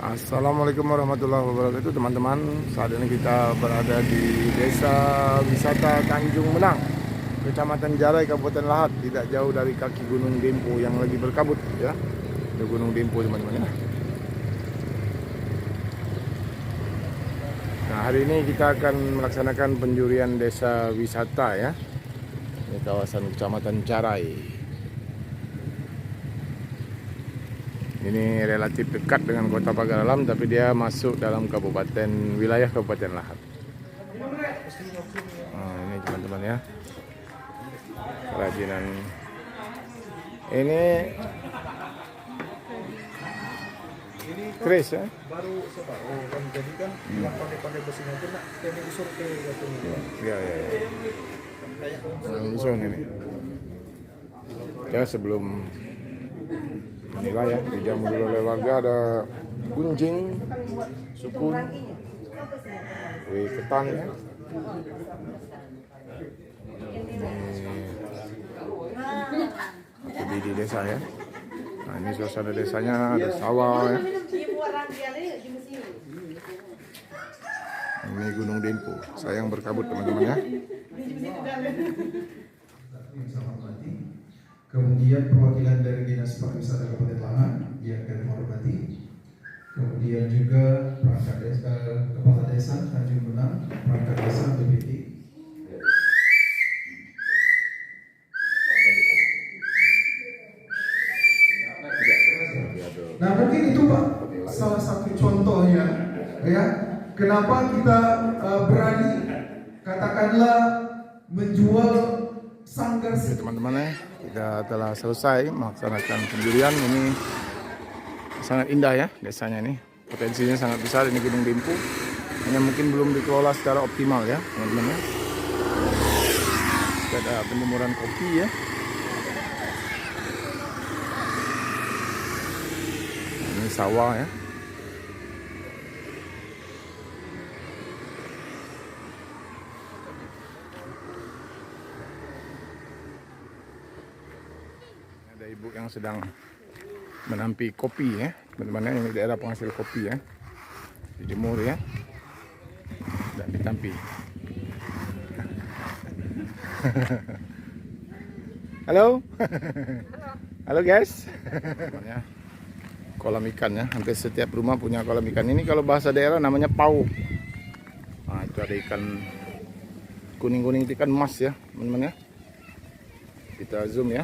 Assalamualaikum warahmatullahi wabarakatuh teman-teman. Saat ini kita berada di Desa Wisata Tanjung Menang, Kecamatan Jarai, Kabupaten Lahat, tidak jauh dari kaki Gunung Dempo yang lagi berkabut ya. Di Gunung Dempo teman-teman ya. Nah, hari ini kita akan melaksanakan penjurian desa wisata ya. Di kawasan Kecamatan Jarai. Ini relatif dekat dengan Kota Pagar Alam, tapi dia masuk dalam wilayah Kabupaten Lahat. Nah, ini teman-teman ya, kerajinan ini keris ya. Baru separuh kan, jadi kan yang pakai besinya itu nak teknik survei katanya. Ya. Kayak Langsung ini. Ya sebelum menilai ya, dijamu dulu oleh warga, ada gunjing, sukun, ketan ya. Ini di desa ya. Nah, ini suasana desanya, ada sawah ya. Ini Gunung Dempo. Saya yang berkabut teman-teman ya. Kemudian perwakilan dari Dinas Pariwisata Kabupaten Lahat yang kami hormati. Kemudian juga perangkat desa, Kepala Desa Tanjung Menang, perangkat desa BPT. Nah mungkin itu Pak salah satu contohnya ya, kenapa kita berani katakanlah menjual sanggar. Teman-teman ya, kita telah selesai melaksanakan penjurian. Ini sangat indah ya desanya ini, potensinya sangat besar. Ini Gunung Dempo, hanya mungkin belum dikelola secara optimal ya teman-teman ya. Ada penjemuran kopi ya. Ini sawah ya. Ada ibu yang sedang menampi kopi ya teman-teman ya. Ini daerah penghasil kopi ya, dijemur ya dan ditampi. Halo. Halo guys. Kolam ikan ya, hampir setiap rumah punya kolam ikan. Ini kalau bahasa daerah namanya pau. Nah, itu ada ikan kuning-kuning, itu ikan emas ya teman-teman ya. Kita zoom ya.